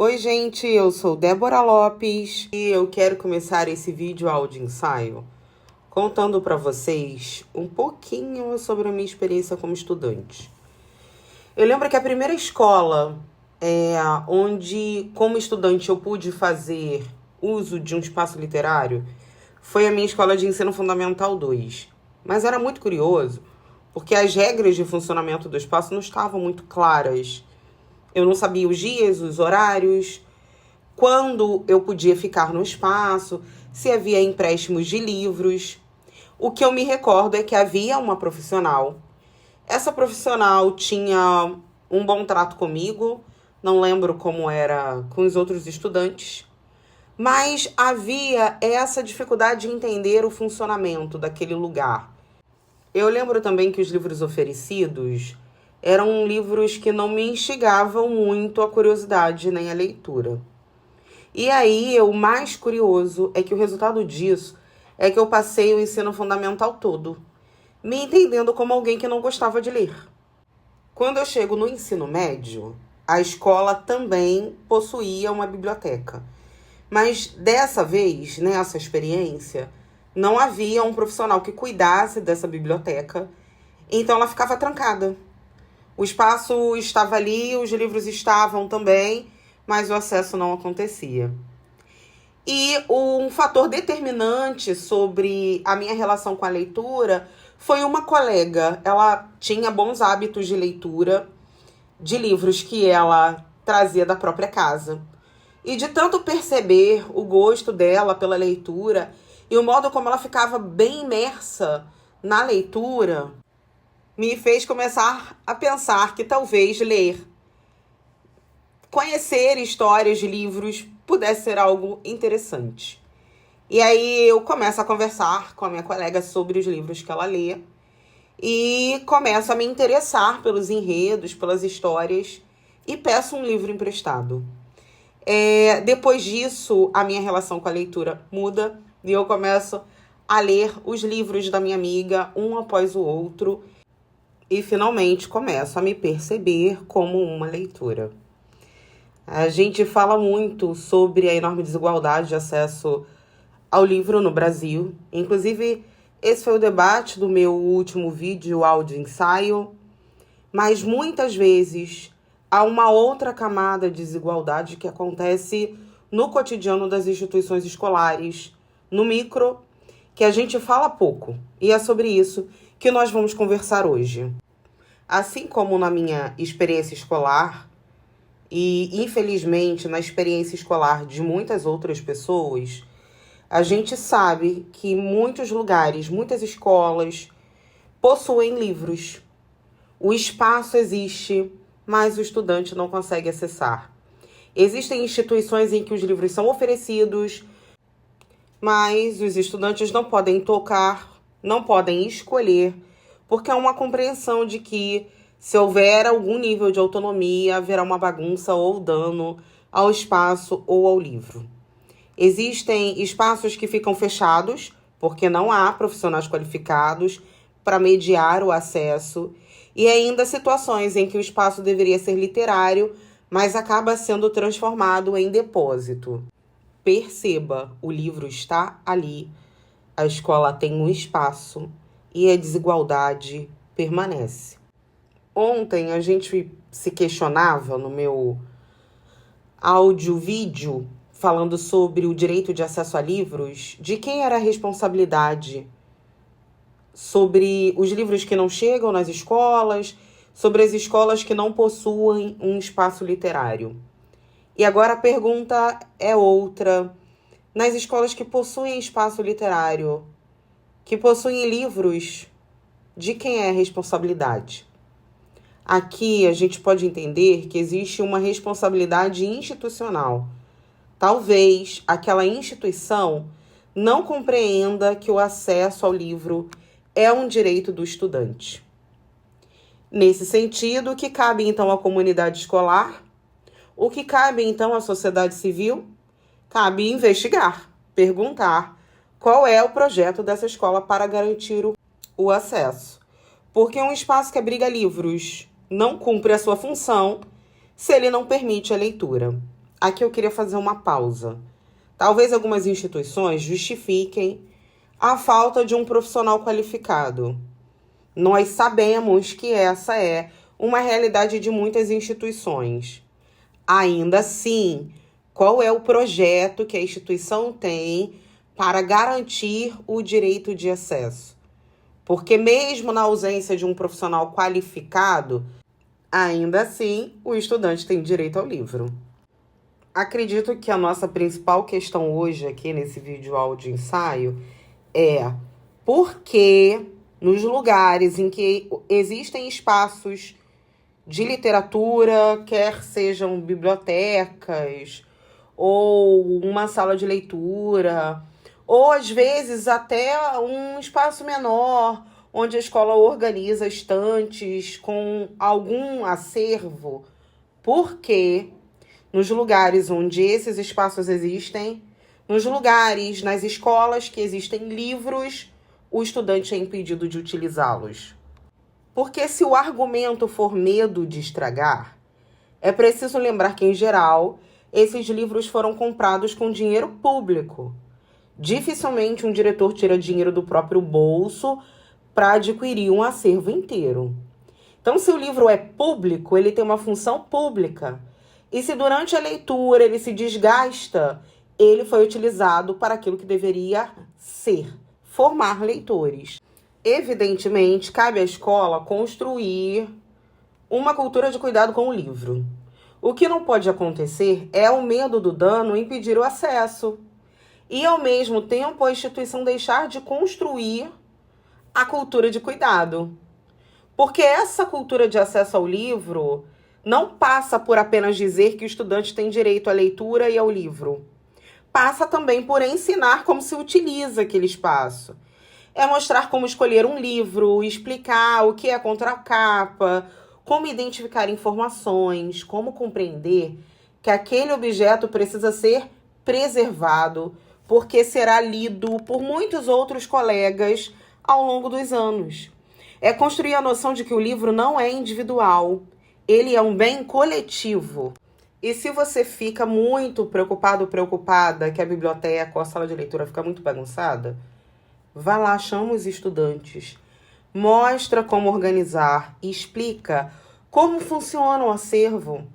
Oi, gente, eu sou Débora Lopes e eu quero começar esse vídeo áudio ensaio contando para vocês um pouquinho sobre a minha experiência como estudante. Eu lembro que a primeira escola onde, como estudante, eu pude fazer uso de um espaço literário foi a minha escola de ensino fundamental 2. Mas era muito curioso, porque as regras de funcionamento do espaço não estavam muito claras. Eu não sabia os dias, os horários, quando eu podia ficar no espaço, se havia empréstimos de livros. O que eu me recordo é que havia uma profissional. Essa profissional tinha um bom trato comigo, não lembro como era com os outros estudantes, mas havia essa dificuldade de entender o funcionamento daquele lugar. Eu lembro também que os livros oferecidos eram livros que não me instigavam muito a curiosidade nem a leitura. E aí, o mais curioso é que o resultado disso é que eu passei o ensino fundamental todo, me entendendo como alguém que não gostava de ler. Quando eu chego no ensino médio, a escola também possuía uma biblioteca. Mas dessa vez, nessa experiência, não havia um profissional que cuidasse dessa biblioteca, então ela ficava trancada. O espaço estava ali, os livros estavam também, mas o acesso não acontecia. E um fator determinante sobre a minha relação com a leitura foi uma colega. Ela tinha bons hábitos de leitura, de livros que ela trazia da própria casa. E de tanto perceber o gosto dela pela leitura e o modo como ela ficava bem imersa na leitura, me fez começar a pensar que talvez ler, conhecer histórias de livros pudesse ser algo interessante. E aí eu começo a conversar com a minha colega sobre os livros que ela lê e começo a me interessar pelos enredos, pelas histórias e peço um livro emprestado. Depois disso, a minha relação com a leitura muda e eu começo a ler os livros da minha amiga, um após o outro, e finalmente começo a me perceber como uma leitora. A gente fala muito sobre a enorme desigualdade de acesso ao livro no Brasil. Inclusive, esse foi o debate do meu último vídeo áudio ensaio. Mas muitas vezes há uma outra camada de desigualdade que acontece no cotidiano das instituições escolares, no micro, que a gente fala pouco. E é sobre isso que nós vamos conversar hoje. Assim como na minha experiência escolar, e infelizmente na experiência escolar de muitas outras pessoas, a gente sabe que muitos lugares, muitas escolas possuem livros. O espaço existe, mas o estudante não consegue acessar. Existem instituições em que os livros são oferecidos, mas os estudantes não podem tocar, não podem escolher, porque há uma compreensão de que se houver algum nível de autonomia, haverá uma bagunça ou dano ao espaço ou ao livro. Existem espaços que ficam fechados, porque não há profissionais qualificados para mediar o acesso, e ainda situações em que o espaço deveria ser literário, mas acaba sendo transformado em depósito. Perceba, o livro está ali, a escola tem um espaço e a desigualdade permanece. Ontem a gente se questionava no meu áudio-vídeo falando sobre o direito de acesso a livros, de quem era a responsabilidade sobre os livros que não chegam nas escolas, sobre as escolas que não possuem um espaço literário. E agora a pergunta é outra. Nas escolas que possuem espaço literário, que possuem livros, de quem é a responsabilidade? Aqui a gente pode entender que existe uma responsabilidade institucional. Talvez aquela instituição não compreenda que o acesso ao livro é um direito do estudante. Nesse sentido, o que cabe então à comunidade escolar? O que cabe então à sociedade civil? Cabe investigar, perguntar qual é o projeto dessa escola para garantir o acesso. Porque um espaço que abriga livros não cumpre a sua função se ele não permite a leitura. aqui eu queria fazer uma pausa. Talvez algumas instituições justifiquem a falta de um profissional qualificado. Nós sabemos que essa é uma realidade de muitas instituições. Ainda assim, qual é o projeto que a instituição tem para garantir o direito de acesso? Porque mesmo na ausência de um profissional qualificado, ainda assim, o estudante tem direito ao livro. Acredito que a nossa principal questão hoje aqui nesse vídeo áudio ensaio é por que nos lugares em que existem espaços de literatura, quer sejam bibliotecas ou uma sala de leitura, ou às vezes até um espaço menor, onde a escola organiza estantes com algum acervo, porque nos lugares onde esses espaços existem, nos lugares, nas escolas que existem livros, o estudante é impedido de utilizá-los. Porque se o argumento for medo de estragar, é preciso lembrar que, em geral, esses livros foram comprados com dinheiro público. Dificilmente um diretor tira dinheiro do próprio bolso para adquirir um acervo inteiro. Então, se o livro é público, ele tem uma função pública. E se durante a leitura ele se desgasta, ele foi utilizado para aquilo que deveria ser, formar leitores. Evidentemente, cabe à escola construir uma cultura de cuidado com o livro. O que não pode acontecer é o medo do dano impedir o acesso. E, ao mesmo tempo, a instituição deixar de construir a cultura de cuidado. Porque essa cultura de acesso ao livro não passa por apenas dizer que o estudante tem direito à leitura e ao livro. Passa também por ensinar como se utiliza aquele espaço. É mostrar como escolher um livro, explicar o que é a contracapa, como identificar informações, como compreender que aquele objeto precisa ser preservado, porque será lido por muitos outros colegas ao longo dos anos. É construir a noção de que o livro não é individual, ele é um bem coletivo. E se você fica muito preocupado ou preocupada que a biblioteca ou a sala de leitura fica muito bagunçada, vá lá, chama os estudantes, mostra como organizar e explica como funciona o acervo.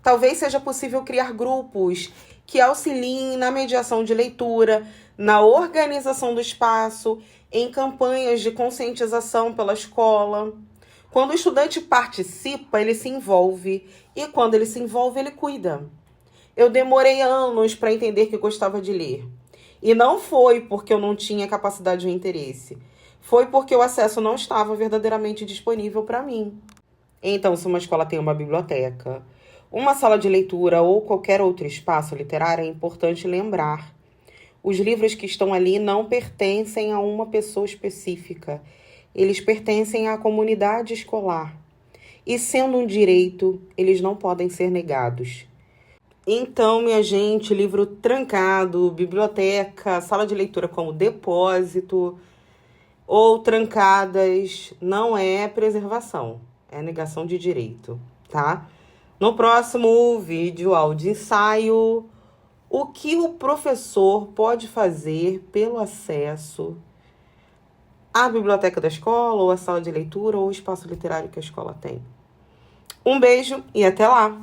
Talvez seja possível criar grupos que auxiliem na mediação de leitura, na organização do espaço, em campanhas de conscientização pela escola. Quando o estudante participa, ele se envolve. E quando ele se envolve, ele cuida. Eu demorei anos para entender que gostava de ler. E não foi porque eu não tinha capacidade ou interesse. Foi porque o acesso não estava verdadeiramente disponível para mim. Então, se uma escola tem uma biblioteca, uma sala de leitura ou qualquer outro espaço literário, é importante lembrar. Os livros que estão ali não pertencem a uma pessoa específica. Eles pertencem à comunidade escolar. E sendo um direito, eles não podem ser negados. Então, minha gente, livro trancado, biblioteca, sala de leitura como depósito ou trancadas não é preservação, é negação de direito, tá? No próximo vídeo áudio ensaio, o que o professor pode fazer pelo acesso à biblioteca da escola, ou à sala de leitura, ou ao espaço literário que a escola tem. Um beijo e até lá!